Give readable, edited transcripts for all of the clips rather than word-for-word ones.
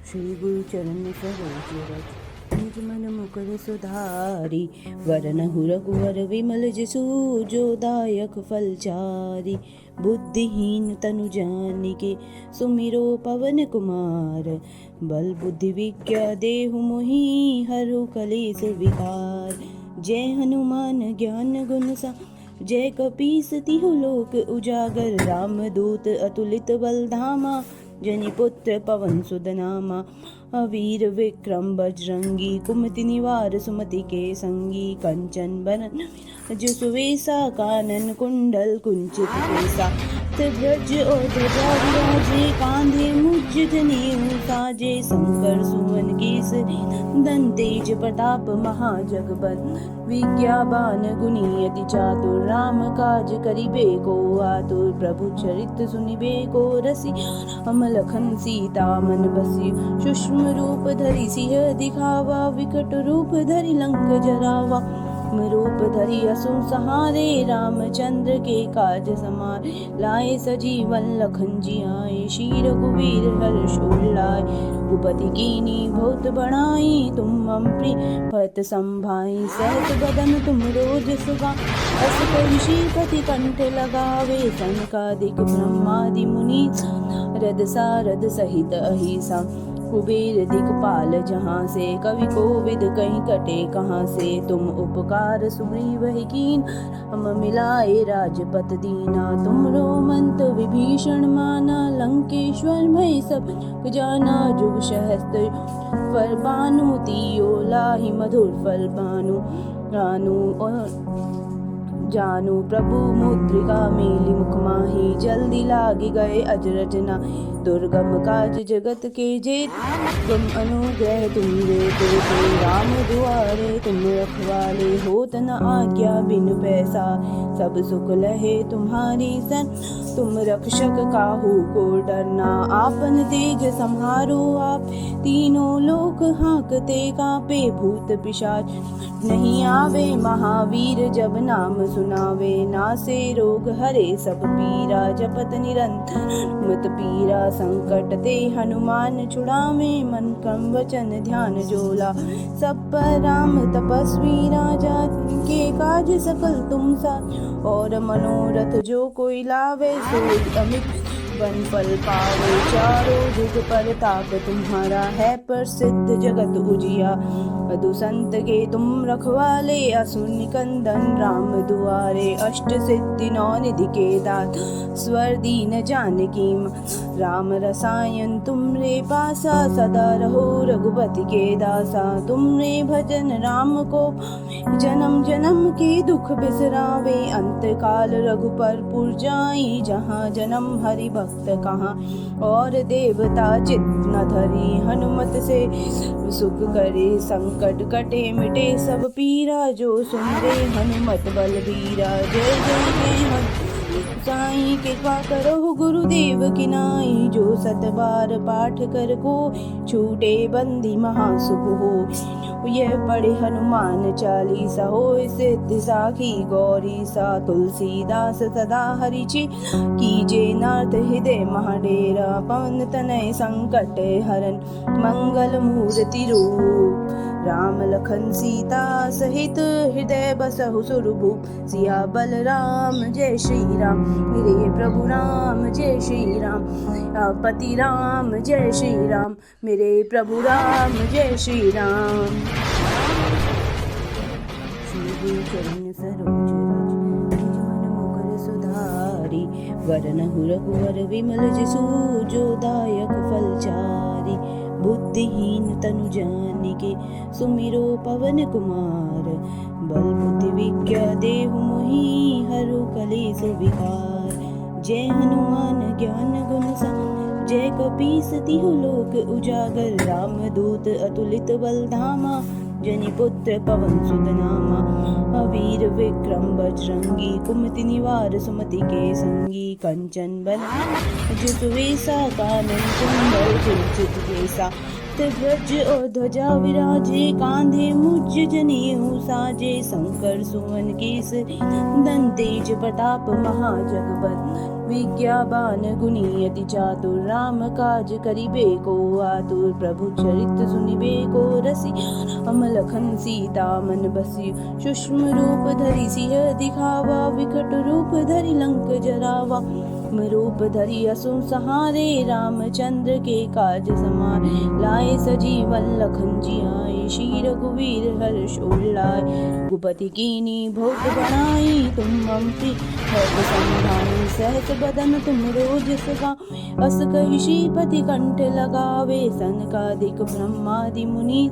श्री गुरु चरण सरोज रज निज मन मुकुर सुधारी। वरनहु रघुवर विमल जसु जो दायक फलचारी। बुद्धिहीन तनु जानिके सुमिरो पवन कुमार। बल बुद्धि विद्या देहु मोहि हरहु कलेस विकार। जय हनुमान ज्ञान गुण सा जय कपीस तिहु लोक उजागर। रामदूत अतुलित बल धामा जनि पुत्र पवन सुत नामा। अवीर विक्रम बजरंगी कुमति निवार सुमति के संगी। कंचन बरन विराज सुवेसा कानन कुंडल कुंचित केसा। ब्रज और ध्वजा विराजे कांधे मुझ जनेऊ साजे। शंकर सुवन केसरी नंदन तेज प्रताप महाजगबंदन। विद्यावान गुणी अति चातुर राम काज करिबे को आतुर। प्रभु चरित सुनिबे को रसिया राम लखन सीता मन बसिया। सूक्ष्म रूप धरि सिंह दिखावा विकट रूप धरि लंक जरावा। रूप धरि असुर सहारे रामचंद्र के काज समारे। लाए सजीवन लखन जियाए शीर कुबीर हर्ष उल्लाए। रघुपति कीनी बहुत बड़ाई तुम मम प्रिय भरत संभाई। सहस बदन तुम रोज सुगा अस कहि श्रीपति कंठ लगावे। सनकादिक ब्रह्मादि मुनि रद सारद सहित अहिसा। कुबेर दिक्पाल जहाँ से कवि कोविद कहीं कटे कहाँ से। तुम उपकार सुग्रीव ही कीन हम मिलाए राजपत दीना। तुमरो मंत विभीषण माना लंकेश्वर भय सब जाना। जुग सहस्त्र फल बानु तियो लाहि मधुर फल बानु। जानू प्रभु मुद्रिका मेली मुख माही। जल्दी लागी गए अजरजना दुर्गम काज जगत के जेत। तुम अनुग्रह तुम रे ते राम दुआरे। तुम रखवाले होत न आज्ञा बिनु पैसा। सब सुख लहे तुम्हारी सन तुम रक्षक काहू को डरना। आपन तेज सम्हारो आप तीनों लोक हाँकते कापे। भूत पिशाच नहीं आवे महावीर जब नाम सुनावे। नासे रोग हरे सब पीरा जपत निरंतर मत पीरा। संकट ते हनुमान छुड़ावे मन क्रम वचन ध्यान जोला। सब पर राम तपस्वी राजा तिनके काज सकल तुम सा। और मनोरथ जो कोई लावे सोई अमित वन फल पावे। चारों जुग पर ताप तुम्हारा है प्रसिद्ध जगत उजिया। अधु संत के तुम रखवाले असुर निकंदन राम दुआरे। अष्ट सिद्धि नौ निधि के दात स्वर दीन जानकी राम रसायन तुमरे पासा। सदा रहो रघुपति के दासा। तुमरे भजन राम को जन्म जन्म के दुख बिसरावे। अंत काल रघुपर पुर जाई जहाँ जन्म हरि भक्त कहाँ। और देवता चित्त न धरी हनुमत से सुख करे। संकट कटे मिटे सब पीरा जो सुमरे हनुमत बलबीरा। जय जय जय साई कृपा करो गुरुदेव की नाई। जो सत बार पाठ कर को छूटे बंदी महासुख हो। यह पढ़े हनुमान चालीसा होय सिद्धि साखी गौरी सा। तुलसीदास सदा हरिचि कीजे नाथ हृदय महाडेरा। पवन तनय संकट हरन मंगल मूर्ति रूप। राम लखन सीता सहित हृदय बसहु सुरभूप। सिया बलराम जय श्री राम मेरे प्रभु राम जय श्री राम। पति राम जय श्री राम मेरे प्रभु राम जय श्री राम। श्री गुरु चरण सरोज रज निज मन मुकुर सुधारी। वरनहु रघुवर विमल जसु जो दायक फलचारी। बुद्धिहीन तनु जानिके सुमिरो पवन कुमार। बल बुद्धि विद्या देहु मोहि हरहु कलेस विकार। जय हनुमान ज्ञान गुण सा जय कपीस तिहु लोक उजागर। रामदूत अतुलित बल धामा जनि पुत्र पवन सुत नामा। अवीर विक्रम बजरंगी कुमति निवार सुमति के संगी। कंचन बरन विराज सुवेसा कानन कुंडल कुंचित केसा। ब्रज और ध्वजा विराजे, कांधे मुझ जनेऊ साजे। शंकर सुवन केसरी नंदन, तेज प्रताप महाजगबंदन। विज्ञावान गुणी अति चातुर, राम काज करिबे को आतुर। प्रभु चरित सुनिबे को रसिया, राम लखन सीता मन बसिया। सूक्ष्म रूप धरि सिंह दिखावा, विकट रूप धरि लंक जरावा। रूप धरि असुर सहारे, रामचंद्र के काज समारे। लाए सजीवन लखन जियाए, श्री रघुवीर हर्ष उल्लाए। रघुपति कीन्ही भोग बनाई, तुम मम प्रिय भरत संभाई। सहस बदन तुम रोजस गावें, अस कहि श्रीपति कंठ लगावे। सनकादिक ब्रह्मादि मुनि,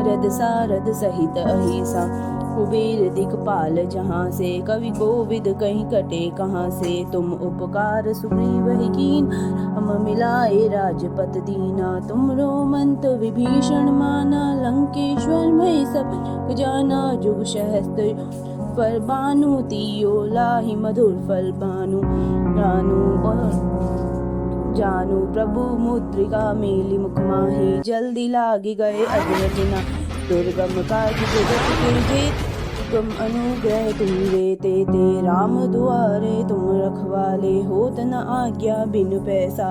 रद सारद सहित अहिसा। कुबेर दिखपाल जहाँ से, कवि कोविद कहीं कटे कहाँ से। तुम उपकार सुग्रीव ही कीन्हा, राम मिलाए राजपत दीना। तुमरो मंत विभीषण माना, लंकेश्वर भय सब जाना। जुग सहस्त्र पर बानु, तियो लाहि मधुर फल बानु। जानू प्रभु मुद्रिका, मेली मुख माही। जल्दी लागी गए अजरजना, दुर्गम काज जगत के जेते। तुम अनुग्रह तुम देते ते, राम दुआरे तुम रखवाले। होत न आज्ञा बिनु पैसा,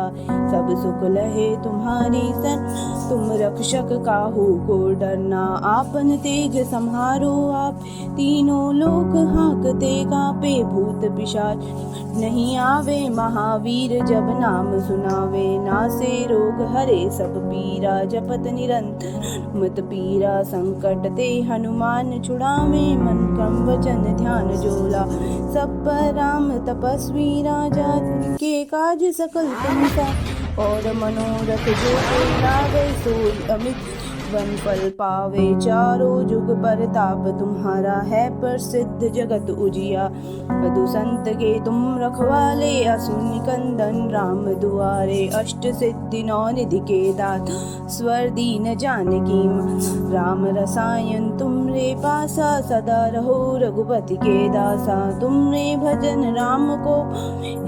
सब सुख लहे तुम्हारी सन। तुम रक्षक काहू को डरना, आपन तेज सम्हारो आप। तीनों लोक हाँकते कापे, भूत पिशाच नहीं आवे। महावीर जब नाम सुनावे, नासे रोग हरे सब पीरा। जपत निरंतर मत पीरा, संकट ते हनुमान छुड़ावे। मन क्रम वचन ध्यान जोला, सब पर राम तपस्वी राजा। के काज सकल तुम सा, और मनोरथ जो कोई लावे। सोई अमित वन फल पावे, चारों जुग परताप तुम्हारा है प्रसिद्ध जगत उजिया। साधु संत के तुम रखवाले, असुर निकंदन राम दुआरे। अष्ट सिद्धि नौ निधि के दाता, स्वर दीन जानकी राम रसायन तुमरे पासा। सदा रहो रघुपति के दासा, तुमरे भजन राम को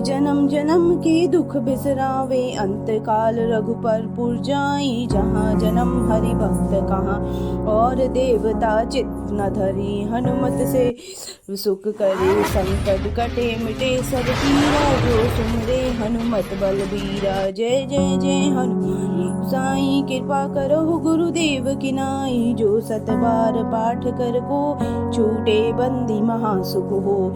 जन्म जन्म के दुख बिसरावे। अंत काल रघुपर पुर जाई, जहाँ जन्म हरि भक्त कहाँ। और देवता चित्त न धरी, हनुमत से सुख करे। संकट कटे मिटे सब पीरा, जो सुमरे हनुमत बलबीरा। जय जय जय हनुमान साई, कृपा करो गुरुदेव की नाई। जो सत बार पाठ कर को, छूटे बंदी महासुख हो।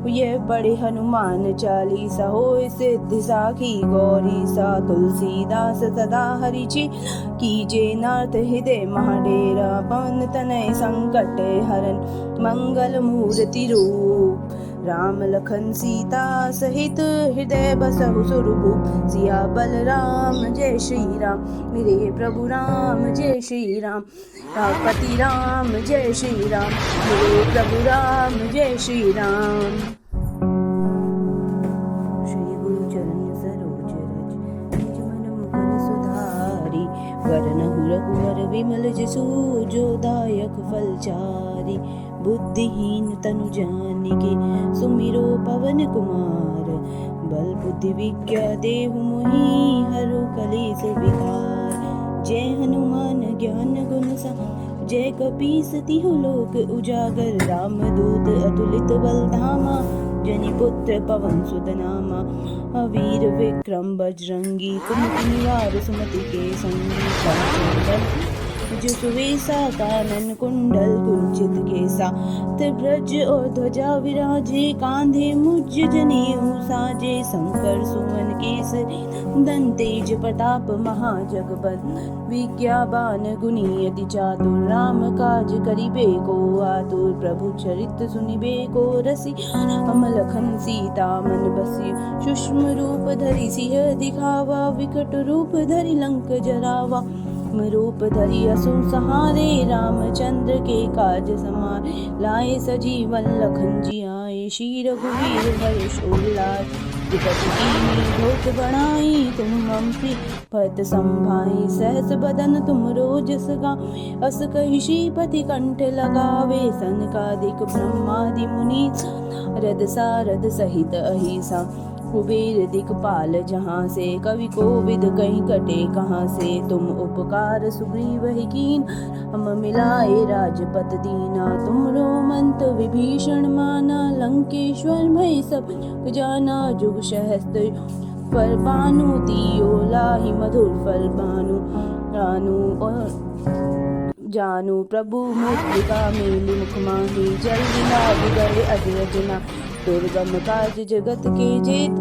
ये बड़े हनुमान चालीसा, हो सिद्धि साखी गौरी सा। तुलसीदास सदा हरिचि, कीजे नाथ हृदय महाडेरा। पवन तनय संकट हरन, मंगल मूर्ति रूप। राम लखन सीता सहित, हृदय बसहु सुरभूप। सिया बलराम जय श्री राम, मेरे प्रभु राम जय श्री राम। पति राम जय श्री राम, मेरे प्रभु राम जय श्री राम। श्री गुरु चरण सरोज रज, निज मन मुकुर सुधारी। वरनहु रघुवर विमल जसु, जो दायक फलचारी। बुद्धिहीन तनु जानिके, सुमिरो पवन कुमार। बल बुद्धि विद्या देहु मोहि, हरु कलेस विकार। जय हनुमान ज्ञान गुण सागर, जय कपीस तिहु लोक उजागर। राम दूत अतुलित बल धामा, जनि पुत्र पवन सुत नामा। वीर विक्रम बजरंगी, कुमति निवार सुमति के संगी। कंचन जो सुवेसा, कानन कुंडल कुंचित केसा। त्रिभुज और ध्वजा विराजे, कांधे मुझ जनेऊ साजे। शंकर सुवन केसरी नंदन, तेज प्रताप महाजगबंदन। विज्ञावान गुणी अति चातुर, राम काज करिबे को आतुर। प्रभु चरित सुनिबे को रसिया, राम लखन सीता मन बसिया। सूक्ष्म रूप धरि सिंह दिखावा, विकट रूप धरि लंक जरावा। रूप धरि असुर सहारे, रामचंद्र के काज समारे। लाए सजीवन लखन जियाए, श्री रघुवीर हर्ष उल्लास। विपति कीन्ही भोग बनाई, तुम मम प्रिय भरत संभाई। सहस बदन तुम रोजस गावें, अस कहि श्रीपति कंठ लगावे। सनकादिक ब्रह्मादि मुनि, रद सारद सहित अहिसा। कुबेर दिक्पाल जहाँ से, कवि कोविद कहीं कटे कहाँ से। तुम उपकार सुग्रीव ही कीन, हम मिलाए राजपत दीना। तुमरो मंत विभीषण माना, लंकेश्वर भई सब जाना। जुग सहस्त्र पर बानु, दियो लाहि मधुर फल बानु। रानु और जानू प्रभु मुद्रिका मेली मुख माही। जल्दी लाग गए अजरजना, दुर्गम काज जगत के जेत।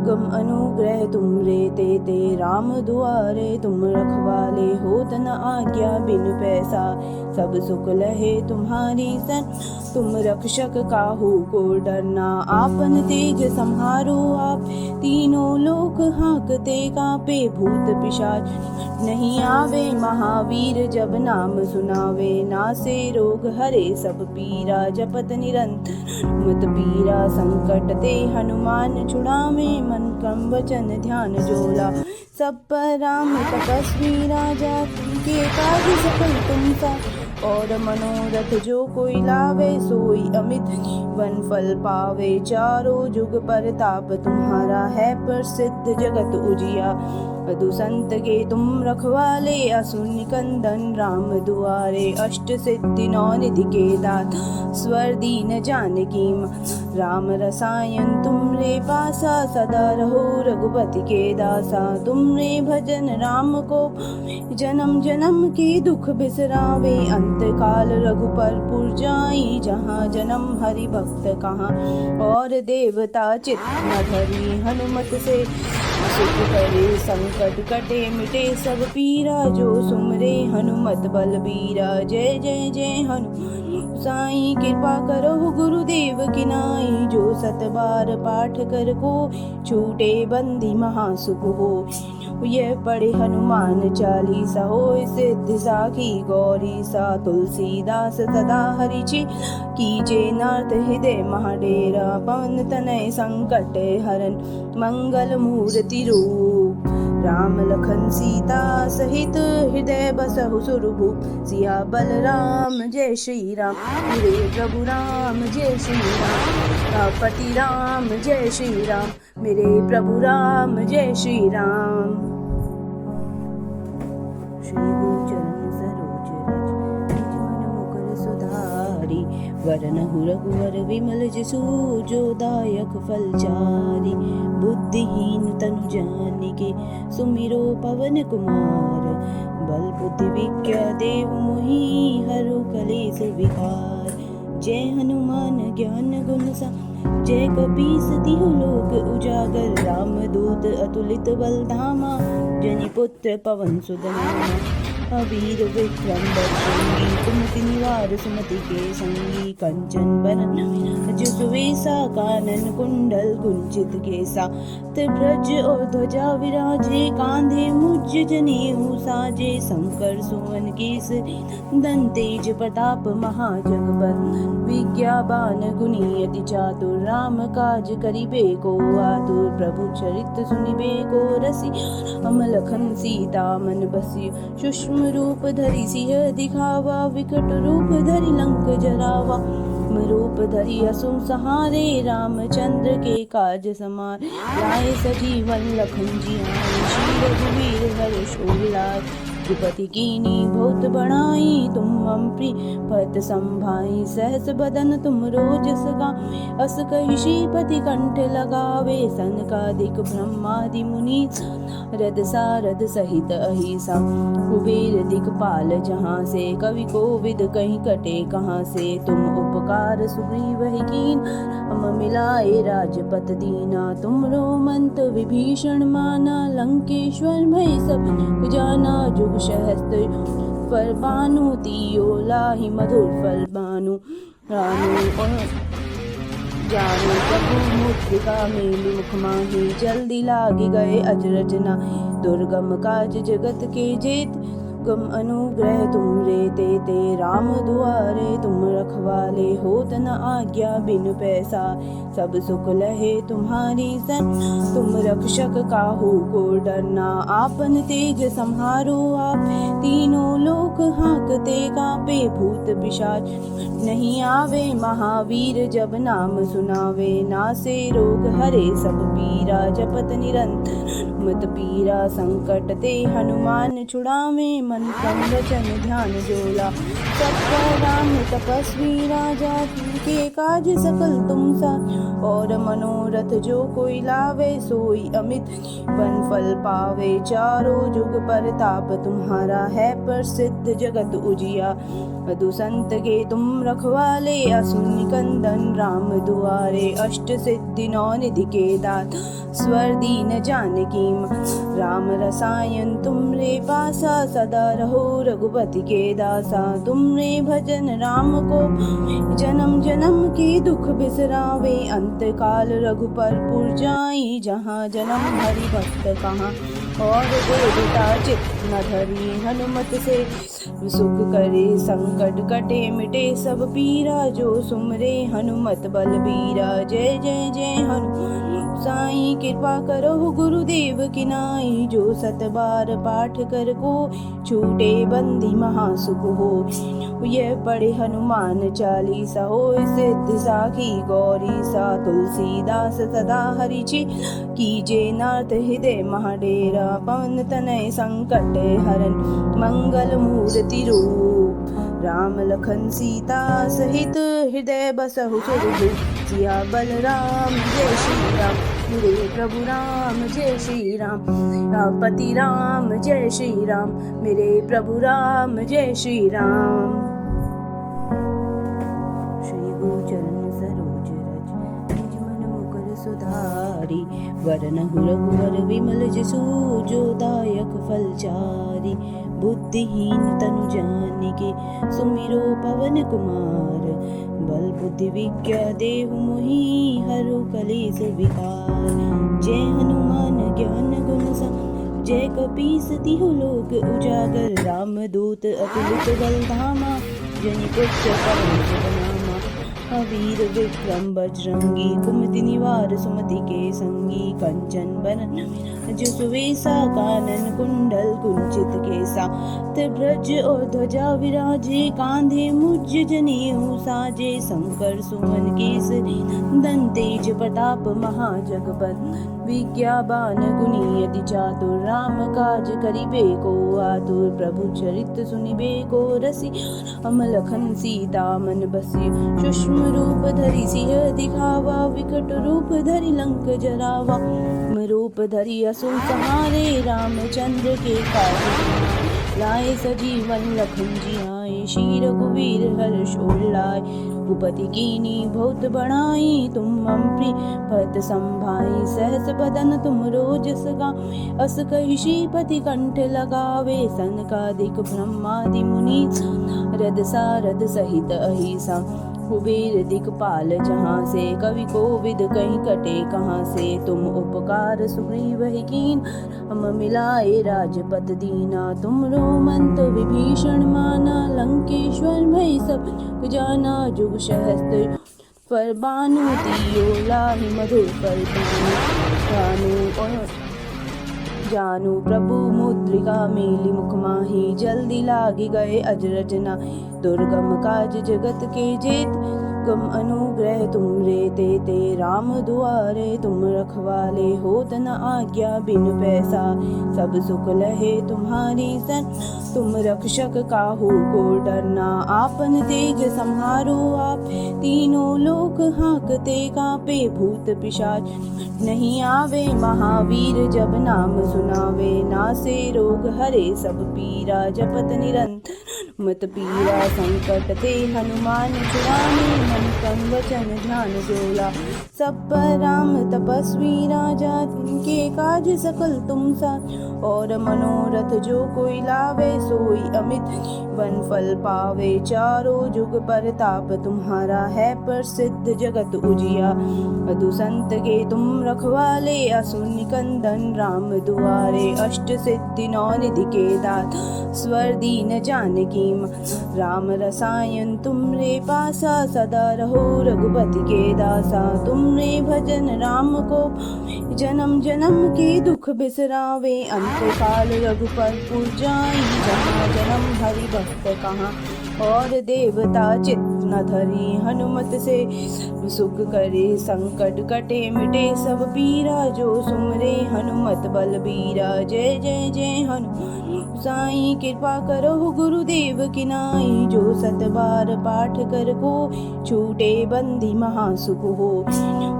गम अनुग्रह तुम रे ते राम दुआरे। तुम रखवाले होत न आज्ञा बिन पैसा, सब सुख लहे तुम्हारी सन। तुम रक्षक काहू को डरना, आपन तेज संहारो आप। तीनों लोक हाँकते कापे, भूत पिशाच नहीं आवे। महावीर जब नाम सुनावे, नासे रोग हरे सब पीरा। जपत निरंतर मत पीरा, संकट ते हनुमान छुड़ावे। मन क्रम वचन ध्यान जोला, सब पर राम तपस्वी राजा। के काज सकल तुम सा, और मनोरथ जो कोई लावे। सोई अमित वन फल पावे, चारों जुग परताप तुम्हारा है प्रसिद्ध जगत उजिया। अधु संत के तुम रखवाले, असुर निकंदन राम दुआरे। अष्ट सिद्धि नौ निधि के दाता, स्वर दीन जानकी राम रसायन तुमरे पासा। सदा रहो रघुपति के दासा, तुमरे भजन राम को जन्म जन्म के दुख बिसरावे। अंत काल रघुपर पुर जाई, जहाँ जन्म हरि भक्त कहाँ। और देवता चित्त न धरी, हनुमत से सुख करे। संकट कटे मिटे सब पीरा, जो सुमरे हनुमत बलबीरा। जय जय जय हनुमान साई, कृपा करो गुरुदेव की नाई। जो सत बार पाठ कर को, छूटे बंदी महासुख हो। यह पढ़े हनुमान चालीसा, होय सिद्धि साखी गौरी सा। तुलसीदास सदा हरिचि, कीजे नाथ हृदय महाडेरा। पवन तनय संकट हरन, मंगल मूर्ति रूप। राम लखन सीता सहित, हृदय बसहु सुरभूप। सिया बलराम जय श्री राम, मेरे प्रभु राम जय श्री राम। पति राम जय श्री राम, मेरे प्रभु राम जय श्री राम। श्री गुरु चरण सरोज रज, निज मन मुकुर सुधारी। वरनहु रघुवर विमल जसु, जो दायक फलचारी। बुद्धिहीन तनु जानिके, सुमिरो पवन कुमार। बल बुद्धि विद्या देव मोहि, हरु कलेस विकार। जय हनुमान ज्ञान गुण सा, जय कपीस तिहु लोक उजागर। राम दूत अतुलित बल धामा, जनि पुत्र पवन सुत नामा। अवीर विक्रम बजरंगी, कुमति निवार सुमति के संगी। कंचन बरन विराज सुवेसा, कानन कुंडल कुंचित केसा। त्रिभुज और ध्वजा विराजे, कांधे मुझ जनेऊ साजे। शंकर सुवन केसरी नंदन, तेज प्रताप महाजगबंदन। विज्ञावान गुणी अति चातुर, राम काज करिबे को आतुर। प्रभु चरित सुनिबे को रसिया, राम लखन सीता मन बसिया। सुषमा रूप धरि सिंह दिखावा, विकट रूप धरि लंक जरावा। रूप धरि असुर सहारे, रामचंद्र के काज समार। लाए सजीवन लखन जियाए, श्री रघुवीर हर्ष उल्लास। द्रुपति कीनी बहुत बड़ाई, तुम मम प्रिय भरत संभाई। सहस बदन तुम रोजस गावें, अस कहि श्रीपति कंठ लगावे। सनकादिक ब्रह्मादि मुनि, रद सारद सहित अहिसा। कुबेर दिक्पाल जहाँ से, कवि कोविद कहीं कटे कहाँ से। तुम उपकार सुग्रीव ही कीन, हम मिलाए राजपत दीना। तुमरो मंत विभीषण माना, लंकेश्वर भई सब जाना। जुग सहस्त्र पर बानु, दियो लाहि मधुर फल बानु। रानु और जानू प्रभु मुद्रिका मेली मुख माही। जल्दी लागी गए अजरजना, दुर्गम काज जगत के जेत। गम अनुग्रह तुम रे ते राम दुआरे, तुम रखवाले होत न आज्ञा बिनु पैसा, सब सुख लहे तुम्हारी सन, तुम रक्षक काहू को डरना, आपन तेज संहारो आप, तीनों लोक हाँकते कांपे, भूत पिशाच नहीं आवे, महावीर जब नाम सुनावे, नासे रोग हरे सब पीरा, जपत निरंतर मत पीरा, संकट ते हनुमान छुड़ावे, मन क्रम वचन ध्यान जोला, सबका राम तपस्वी राजा, के काज सकल तुम सा, और मनोरथ जो कोई लावे, सोई अमित वन फल पावे, चारों जुग परताप तुम्हारा है प्रसिद्ध जगत उजिया, मधु संत के तुम रखवाले, असुर निकंदन राम दुआरे, अष्ट सिद्धि नौ निधि के दात, स्वर दीन जानकी राम रसायन तुमरे पासा, सदा रहो रघुपति के दासा, तुमरे भजन राम को जन्म जन्म के दुख बिसरावे, अंत काल रघुपर पुर जाई, जहाँ जन्म हरि भक्त कहाँ, और देवता चित्त न धरी, हनुमत से सुख करे संकट कटे, मिटे सब पीरा, जो सुमरे हनुमत बलबीरा, जय जय जय हनुमान साई, कृपा करो गुरुदेव की नाई, जो सत बार पाठ कर को, छूटे बंदी महासुख हो, यह पढ़े हनुमान चालीसा, हो सिद्धि साखी गौरी सा, तुलसीदास सदा हरिचि कीजे, नाथ हृदय महाडेरा, पवन तनय संकट हरन, मंगल मूर्ति रूप, राम लखन सीता सहित, हृदय बसहु सुरभूप, सिया बलराम जय श्री राम, मेरे प्रभु राम जय श्री राम, पति राम जय श्री राम, मेरे प्रभु राम जय श्री राम। श्री गुरु चरण सरोज रज, निज मन मुकुर सुधारी, वरनहु रघुवर विमल जसु, जो दायक फलचारी, बुद्धिहीन तनु जानिके, सुमिरो पवन कुमार, बल बुद्धि विद्या देहु मोहि, हरु कलेस विकार, जय हनुमान ज्ञान गुण सागर, जय कपीस तिहु लोक उजागर, राम दूत अतुलित बल धामा, जनि पुत्र पवन सुत नामा, वीर विक्रम बजरंगी, कुमति निवार सुमति के संगी, कंचन बरन जो सुवेसा, कानन कुंडल कुंचित केसा, त्रिभुज और ध्वजा विराजे, कांधे मुझ जनेऊ साजे, शंकर सुमन केसरी नंदन, तेज प्रताप महाजगपत, विज्ञावान गुणी अति चातुर, राम काज करिबे को आतुर, प्रभु चरित सुनिबे को रसी, राम लखन सीता मन बसी, सूक्ष्म रूप धरि सिंह दिखावा, विकट रूप धरि लंक जरावा, रूप धरि असुर संहारे, रामचंद्र के काज लाए, सजीवन लखन जियाए, शीर कुबीर हर्ष उल्लाए, भूपति कीनी बहुत बढ़ाई, तुम मम प्रिय भरत संभाई, सहस बदन तुम रोजस गावे, अस कहि श्रीपति कंठ लगावे, सनकादिक ब्रह्मादि मुनि रद सारद सहित अहिसा, कुबेर दिक्पाल जहाँ से, कवि कोविद कहीं कटे कहाँ से, तुम उपकार सुग्रीव ही कीन, हम मिलाए राजपद दीना, तुमरो मंत विभीषण माना, लंकेश्वर भई सब जाना, जुग सहस्त्र पर बानु दियो लाहि, मधुर पर जानू प्रभु मुद्रिका मेली मुख माही, जल्दी लागी गए अजरजना, दुर्गम काज जगत के जेत, गम अनुग्रह तुम रे ते राम दुआरे, तुम रखवाले होत न आज्ञा बिनु पैसा, सब सुख लहे तुम्हारी सन, तुम रक्षक काहू को डरना, आपन तेज संहारो आप, तीनों लोक हाँकते कांपे, भूत पिशाच नहीं आवे, महावीर जब नाम सुनावे, नासे रोग हरे सब पीरा, जपत निरंतर मत पीरा संकट ते हनुमान छुड़ाने, मन क्रम वचन ध्यान जोला। सब पर राम तपस्वी राजा, तिनके काज सकल तुम साथ। और मनोरथ जो कोई लावे, सोई अमित वन फल पावे। चारों जुग परताप तुम्हारा है प्रसिद्ध, जगत उजिया। साधु संत के तुम रखवाले, असुर निकंदन राम दुआरे। अष्ट सिद्धि नौ निधि के दात, स्वर दीन जानकी मां। राम रसायन तुमरे पासा, सदा रहो रघुपति के दासा। तुमरे भजन राम को, जन्म जन्म के दुख बिसरावे। अंत काल रघुपति पुर जाई, जहाँ जन्म हरि भक्त कहाँ। और देवता चित्त न धरी, हनुमत से सुख करे। संकट कटे मिटे सब पीरा, जो सुमरे हनुमत बलबीरा। जय जय जय हनुमान साई, कृपा करो गुरुदेव की नाई। जो सत बार पाठ कर को, छूटे बंदी महासुख हो।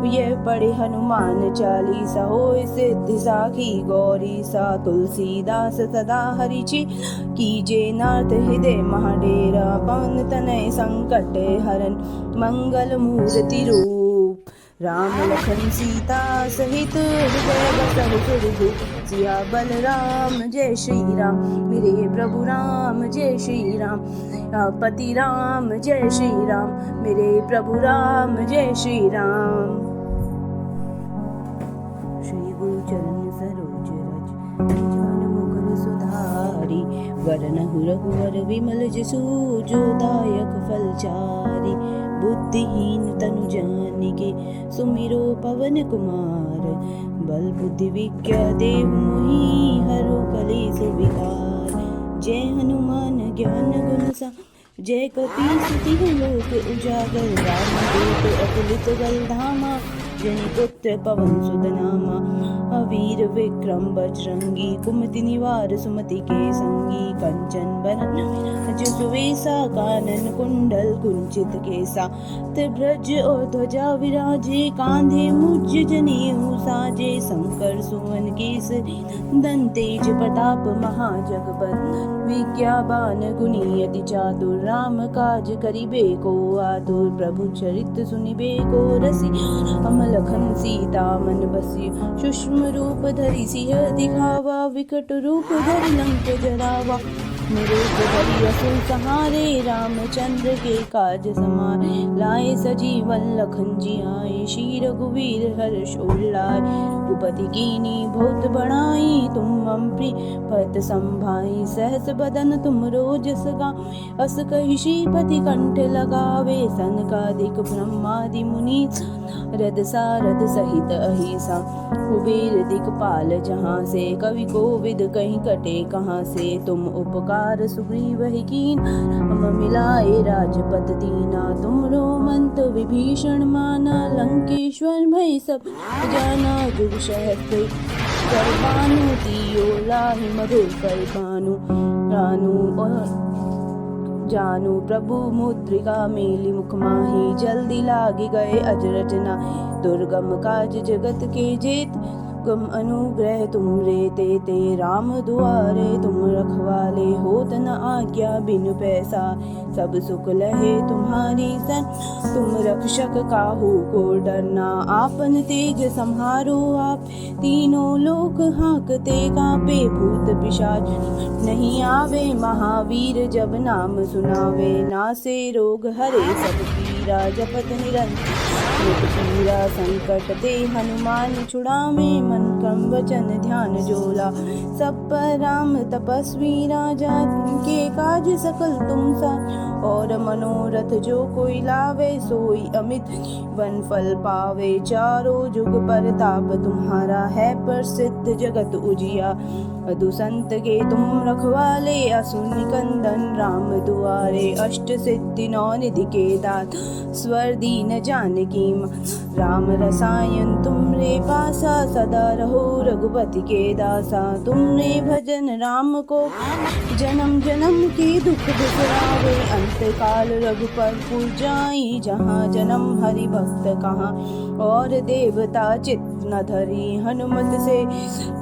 यह पढ़े हनुमान चालीसा, होय सिद्धि साखी गौरी सा। तुलसीदास सदा हरिचि, कीजे नाथ हृदय महाडेरा। पवन तनय संकट हरन, मंगल मूर्ति रूप। राम लखन सीता सहित, हृदय बसहु सुरभूप। सिया बलराम जय श्री राम, मेरे प्रभु राम जय श्री राम। पति राम जय श्री राम, मेरे प्रभु राम जय श्री राम। श्री गुरु चरण सरोज रज, निज मुकुर सुधारी। वरनहु रघुवर विमल जसु, जो दायक फलचारी। बुद्धिहीन तनु जानिके, सुमिरो पवन कुमार। बल बुद्धि विद्या देहु मोहि, हरो कलेस विकार। जय हनुमान ज्ञान गुण सा, जय कपीस लोक उजागर। रामदूत अतुलित बल धामा, जनि पुत्र पवन सुत नामा। अवीर विक्रम बजरंगी, कुमति निवार सुमति के संगी। कंचन बरन विराज सुवेसा, कानन कुंडल कुंचित केसा। त्रिभुज और ध्वजा विराजे, कांधे मुज जनेऊ साजे। शंकर सुवन केसरी नंदन, तेज प्रताप महाजगबंदन। विद्यावान गुणी अति चातुर, राम काज करिबे को आतुर। प्रभु चरित सुनिबे को रसिया, राम लखन सीता मन बसिया। सूक्ष्म रूप धरि सिंह दिखावा, विकट रूप धरि लंक जरावा। रूप धरि असुर सहारे, रामचंद्र के काज समारे। लाए सजीवन लखन जियाए, श्री रघुवीर हर्ष उल्लाय। रघुपति कीन्ही बहुत बड़ाई, तुम मम प्रिय भरत संभाई। सहस बदन तुम रोजस गावें, अस कहि श्रीपति कंठ लगावे। सनकादिक ब्रह्मादि मुनि, रद सारद सहित अहिसा। कुबेर दिक्पाल जहाँ से, कवि कोविद कहीं कटे कहाँ से। तुम उपकार सुग्रीव ही कीन्हा, राम मिलाए राजपद दीना। तुमरो मंत विभीषण माना, लंकेश्वर भय सब जाना। जुग सहस्त्र कर बानु, तियो लाहि मधुर फल पानु। जानू प्रभु मुद्रिका मेली, मुख माहि जल्दी लागी गए अजरज नाहि। दुर्गम काज जगत के जेत, गम अनुग्रह तुम रे ते। राम दुआरे तुम रखवाले, होत न आज्ञा बिनु पैसा। सब सुख लहे तुम्हारी सन, तुम रक्षक काहू को डरना। आपन तेज सम्हारो आप, तीनों लोक हाँकते कांपे। भूत पिशाच नहीं आवे, महावीर जब नाम सुनावे। नासे रोग हरे सब पीरा, जपत निरंतर नित पीरा। संकट ते हनुमान छुड़ावे, मन क्रम वचन ध्यान जोला। सब पर राम तपस्वी राजा, तिनके काज सकल तुम साथ। और मनोरथ जो कोई लावे, सोई अमित वन फल पावे। चारों जुग परताप तुम्हारा है प्रसिद्ध, जगत उजिया। साधु संत के तुम रखवाले, असुर निकंदन राम दुआरे। अष्ट सिद्धि नौ निधि के दात, स्वर दीन जानकी मां। राम रसायन तुमरे पासा, सदा रहो रघुपति के दासा। तुमरे भजन राम को, जन्म जन्म के दुख बिसरावे। अंत काल रघुपति पुर जाई, जहाँ जन्म हरि भक्त कहाँ। और देवता चित्त न धरी, हनुमत से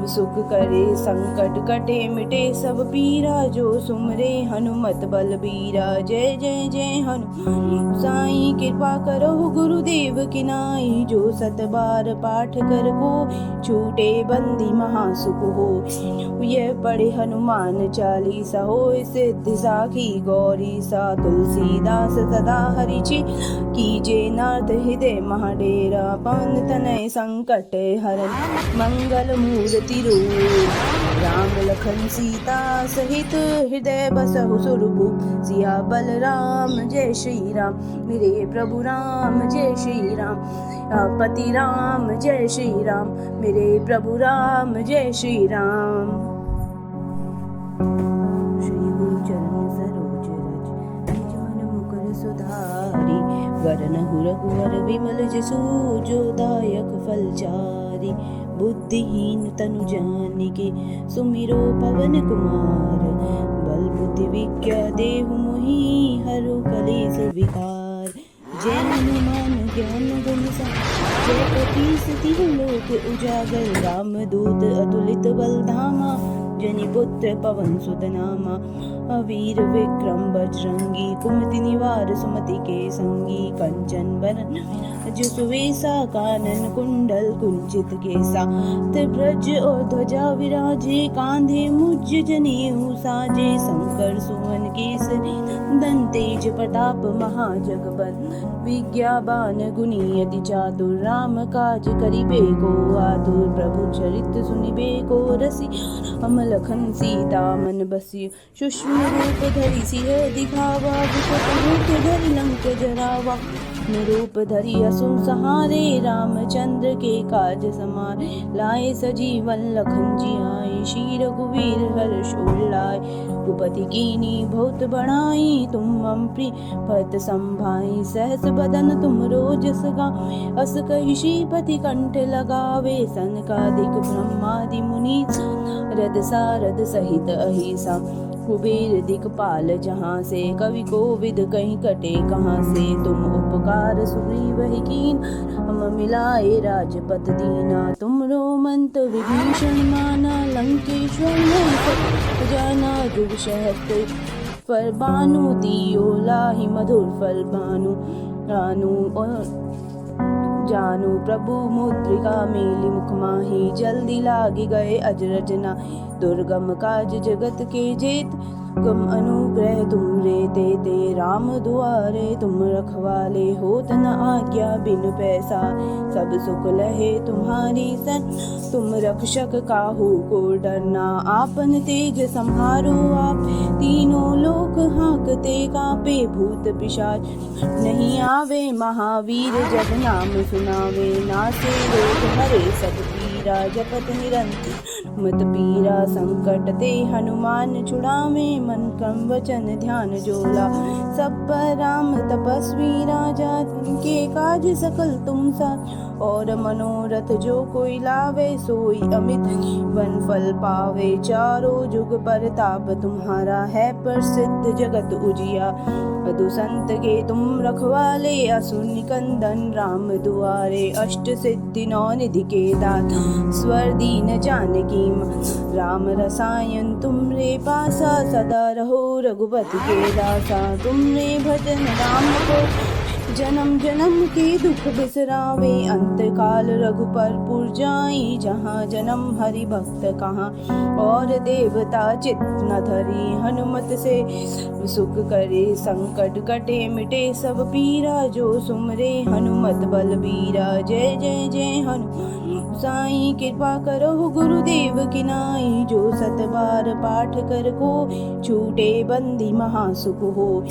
सुख करे। संकट संकट कटे मिटे सब पीरा, जो सुमरे हनुमत बलबीरा। जय जय जय हनुमान साईं, कृपा करो गुरुदेव की नाई। जो सत बार पाठ कर को, छूटे बंदी महासुख हो। यह पढ़े हनुमान चालीसा, होय सिद्धि साखी गौरी सा। तुलसीदास सदा हरिचि, कीजे नाथ हृदय महाडेरा। पवन तनय संकट हरन, मंगल मूर्ति रूप। राम लखन सीता सहित, हृदय बसहु सुरभूप। सिया बलराम जय श्री राम, मेरे प्रभु राम जय श्री राम। पति राम जय श्री राम, मेरे प्रभु राम जय श्री राम। श्री गुरु चरण सरोज रज, निज मन मुकुर सुधारी। वरनहु रघुवर विमल जसु, जो दायक फलचारी। बुद्धिहीन तनु जानिके, सुमिरो पवन कुमार। बल बुद्धि विद्या देहु मोहि, हरहु कलेस विकार। जय हनुमान ज्ञान गुण सागर, जय कपीस तिहुँ लोक उजागर। राम दूत अतुलित बल धामा, जनि पुत्र पवन सुत नामा। अवीर विक्रम बजरंगी, कुमति निवार सुमति के संगी। कंचन बरन जो सुवेसा, कानन कुंडल कुंचित केसा। त्रिभुज और ध्वजा विराजे, कांधे मुज जनेऊ साजे। शंकर सुवन केसरी नंदन, तेज प्रताप महाजगबंदन। विज्ञावान गुणी अति चातुर, राम काज करिबे को आतुर। प्रभु चरित्र सुनिबे को रसिया, राम लखन सीता मन बसिया। सूक्ष्म रूप धरि सिंह दिखावा, विकट रूप धरि लंक जरावा। रूप धरि असुर सहारे, रामचंद्र के काज समारे। लाए सजीवन लखन जियाए, श्री रघुवीर हर्ष उल्लाए। रघुपति कीन्ही बहुत बड़ाई, तुम मम प्रिय भरत संभाई। सहस बदन तुम रोजस गावें, अस कहि श्रीपति कंठ लगावे। सनकादिक ब्रह्मादि मुनि, रद सारद सहित अहिसा। कुबेर दिखपाल जहाँ से, कवि कोविद कहीं कटे कहाँ से। तुम उपकार सुग्रीव ही कीन, हम मिलाए राजपद दीना। तुमरो मंत विभीषण माना, लंकेश्वर में जाना। जुग सहस्त्र पर बानु, दियो लाहि मधुर फल बानु। जानू प्रभु मुद्रिका, मेली मुख माही। जल्दी लागी गए अजरजना, दुर्गम काज जगत के जेत। गम अनुग्रह तुम रे देते, राम दुआरे तुम रखवाले। होत न आज्ञा बिनु पैसा, सब सुख लहे तुम्हारी सन। तुम रक्षक काहू को डरना, आपन तेज संहारो आप। तीनों लोक हाँकते कापे, भूत पिशाच नहीं आवे। महावीर जब नाम सुनावे, नासे रोग हरे सब पीरा। जपत निरंतर मत पीरा, संकट ते हनुमान छुड़ावे। मन क्रम वचन ध्यान जोला, सब पर राम तपस्वी राजा। तिनके काज सकल तुम साथ, और मनोरथ जो कोई लावे। सोई अमित जीवन फल पावे, चारों जुग परताप तुम्हारा है प्रसिद्ध जगत उजिया। साधु संत के तुम रखवाले, असुर निकंदन राम दुआरे। अष्ट सिद्धि नौ निधि के दाता, स्वर दीन जानकी राम रसायन तुमरे पासा। सदा रहो रघुपति के दासा, तुमरे भजन राम को जन्म जन्म के दुख बिसरावे। अंत काल रघुपर पुर जाई, जहाँ जन्म हरि भक्त कहाँ। और देवता चित्त न धरी, हनुमत से सुख करे। संकट कटे मिटे सब पीरा, जो सुमरे हनुमत बलबीरा। जय जय जय हनुमान साईं, कृपा करो गुरुदेव की नाई। जो सत बार पाठ कर को, छूटे बंदी महासुख हो।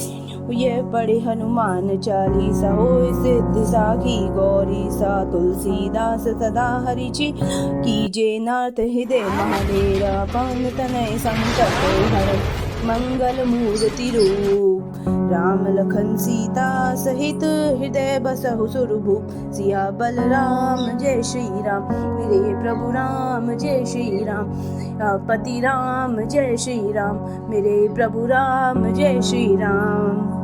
यह पढ़े हनुमान चालीसा, होय सिद्धि साखी गौरी सा। तुलसीदास सदा हरिचि, कीजे नाथ हृदय महाडेरा। पवन तनय संकट हरन, मंगल मूर्ति रूप। राम लखन सीता सहित, हृदय बसहु सुरभूप। सिया बलराम जय श्री राम, मेरे प्रभु राम जय श्री राम। पति राम जय श्री राम, मेरे प्रभु राम जय श्री राम।